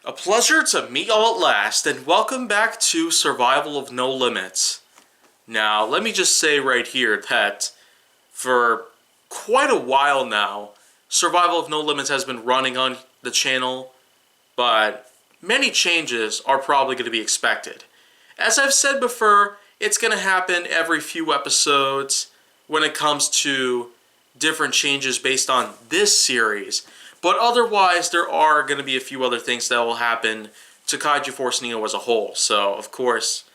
A pleasure to meet y'all at last, and welcome back to Survival of No Limits. Now, let me just say right here that for quite a while now, Survival of No Limits has been running on the channel, but many changes are probably going to be expected. As I've said before, it's going to happen every few episodes when it comes to different changes based on this series. But otherwise, there are going to be a few other things that will happen to Kaiju Force Neo as a whole. So, of course,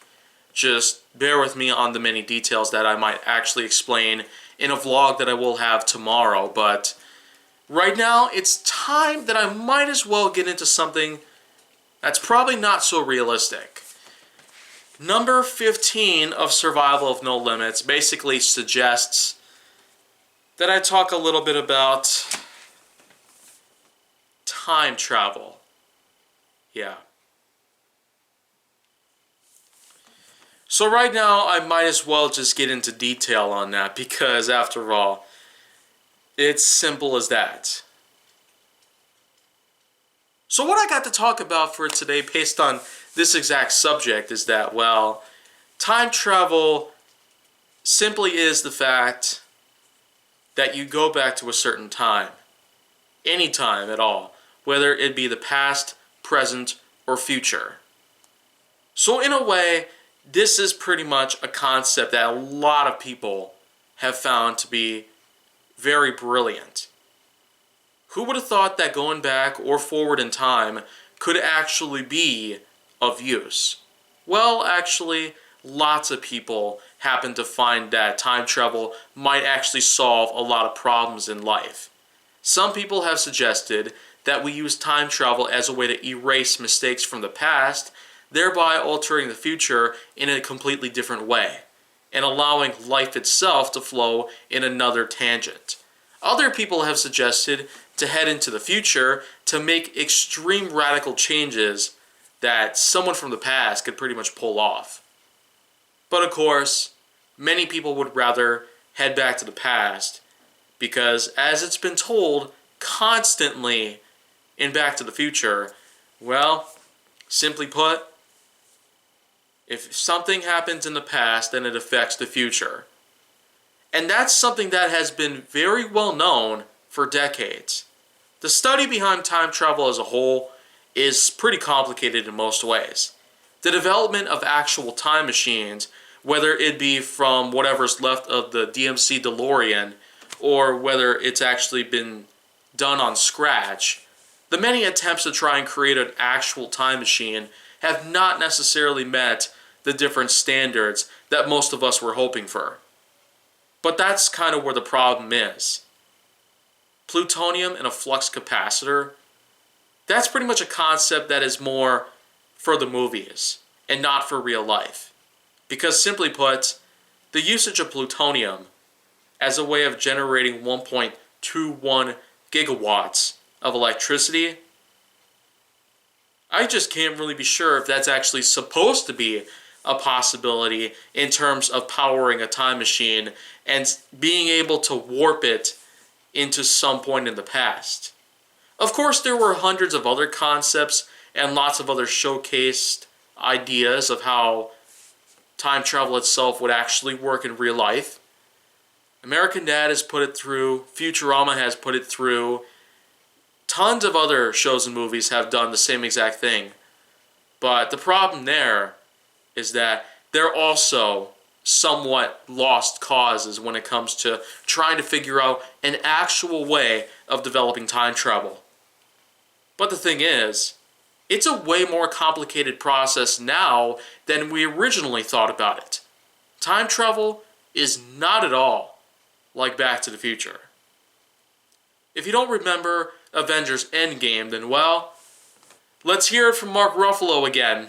just bear with me on the many details that I might actually explain in a vlog that I will have tomorrow. But right now, it's time that I might as well get into something that's probably not so realistic. Number 15 of Survival of No Limits basically suggests that I talk a little bit about time travel. Yeah. So right now, I might as well just get into detail on that because, after all, it's simple as that. So what I got to talk about for today based on this exact subject is that, well, time travel simply is the fact that you go back to a certain time. Any time at all. Whether it be the past, present, or future. So in a way, this is pretty much a concept that a lot of people have found to be very brilliant. Who would have thought that going back or forward in time could actually be of use? Well, actually, lots of people happen to find that time travel might actually solve a lot of problems in life. Some people have suggested that we use time travel as a way to erase mistakes from the past, thereby altering the future in a completely different way, and allowing life itself to flow in another tangent. Other people have suggested to head into the future to make extreme radical changes that someone from the past could pretty much pull off. But of course, many people would rather head back to the past because, as it's been told constantly in Back to the Future, well, simply put, if something happens in the past, then it affects the future. And that's something that has been very well known for decades. The study behind time travel as a whole is pretty complicated in most ways. The development of actual time machines, whether it be from whatever's left of the DMC DeLorean, or whether it's actually been done on scratch, the many attempts to try and create an actual time machine have not necessarily met the different standards that most of us were hoping for. But that's kind of where the problem is. Plutonium in a flux capacitor, that's pretty much a concept that is more for the movies and not for real life. Because simply put, the usage of plutonium as a way of generating 1.21 gigawatts of electricity, I just can't really be sure if that's actually supposed to be a possibility in terms of powering a time machine and being able to warp it into some point in the past. Of course, there were hundreds of other concepts and lots of other showcased ideas of how time travel itself would actually work in real life. American Dad has put it through, Futurama has put it through, tons of other shows and movies have done the same exact thing. But the problem there is that they're also somewhat lost causes when it comes to trying to figure out an actual way of developing time travel. But the thing is, it's a way more complicated process now than we originally thought about it. Time travel is not at all like Back to the Future. If you don't remember Avengers Endgame, then well, let's hear it from Mark Ruffalo again.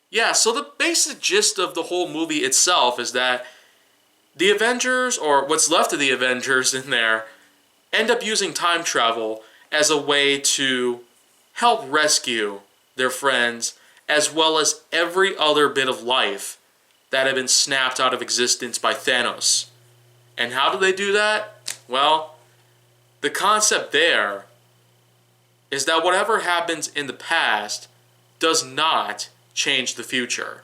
Yeah, so the basic gist of the whole movie itself is that the Avengers, or what's left of the Avengers in there, end up using time travel as a way to help rescue their friends, as well as every other bit of life that had been snapped out of existence by Thanos. And how do they do that? Well, the concept there is that whatever happens in the past does not change the future.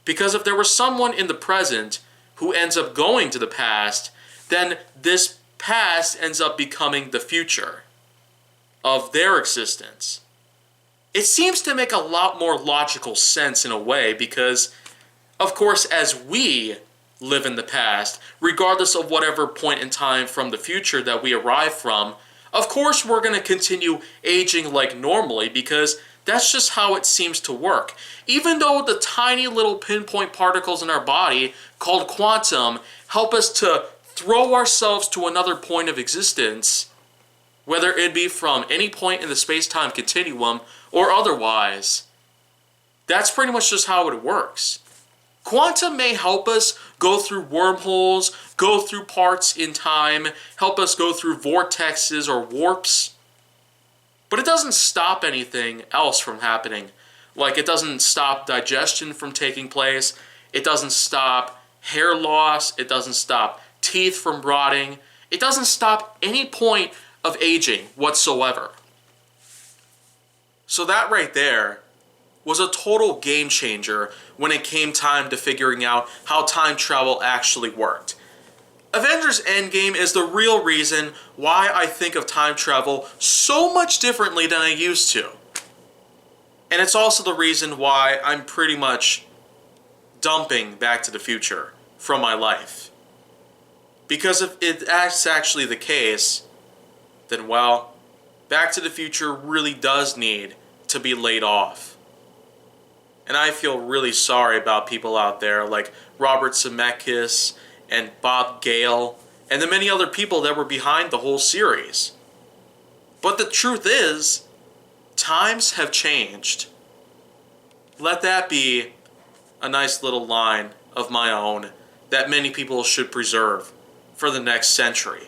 Because if there was someone in the present who ends up going to the past, then this past ends up becoming the future of their existence. It seems to make a lot more logical sense in a way because, of course, as we live in the past, regardless of whatever point in time from the future that we arrive from, of course we're going to continue aging like normally because that's just how it seems to work. Even though the tiny little pinpoint particles in our body called quantum help us to throw ourselves to another point of existence, whether it be from any point in the space-time continuum or otherwise, that's pretty much just how it works. Quantum may help us go through wormholes, go through parts in time, help us go through vortexes or warps, but it doesn't stop anything else from happening. Like, it doesn't stop digestion from taking place, it doesn't stop hair loss, it doesn't stop teeth from rotting, it doesn't stop any point of aging whatsoever. So that right there was a total game changer when it came time to figuring out how time travel actually worked. Avengers Endgame is the real reason why I think of time travel so much differently than I used to. And it's also the reason why I'm pretty much dumping Back to the Future from my life. Because if that's actually the case, then well, Back to the Future really does need to be laid off. And I feel really sorry about people out there like Robert Zemeckis and Bob Gale and the many other people that were behind the whole series. But the truth is, times have changed. Let that be a nice little line of my own that many people should preserve for the next century.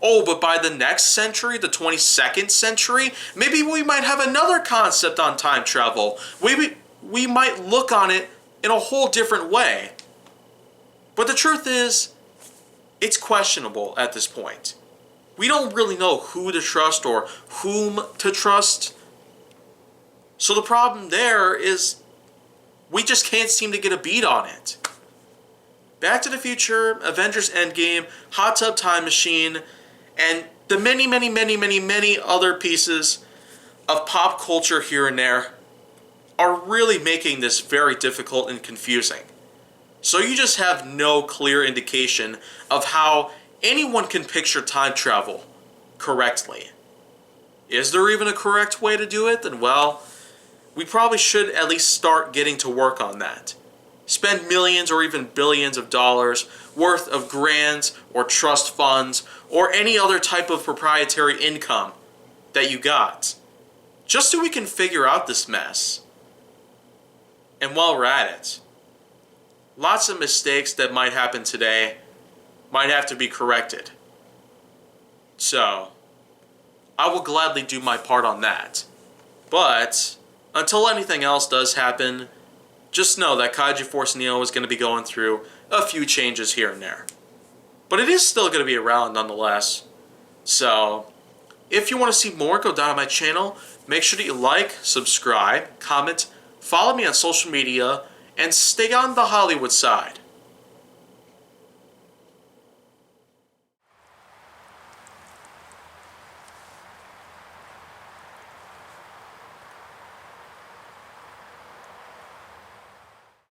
Oh, but by the next century, the 22nd century, maybe we might have another concept on time travel. We might look on it in a whole different way. But the truth is, it's questionable at this point. We don't really know who to trust or whom to trust. So the problem there is we just can't seem to get a beat on it. Back to the Future, Avengers Endgame, Hot Tub Time Machine, and the many other pieces of pop culture here and there are really making this very difficult and confusing. So you just have no clear indication of how anyone can picture time travel correctly. Is there even a correct way to do it? Then well, we probably should at least start getting to work on that. Spend millions or even billions of dollars worth of grants or trust funds or any other type of proprietary income that you got, just so we can figure out this mess. And while we're at it, lots of mistakes that might happen today might have to be corrected. So, I will gladly do my part on that. But, until anything else does happen, just know that Kaiju Force Neo is going to be going through a few changes here and there. But it is still going to be around nonetheless. So, if you want to see more, go down to my channel. Make sure that you like, subscribe, comment, follow me on social media, and stay on the Hollywood side.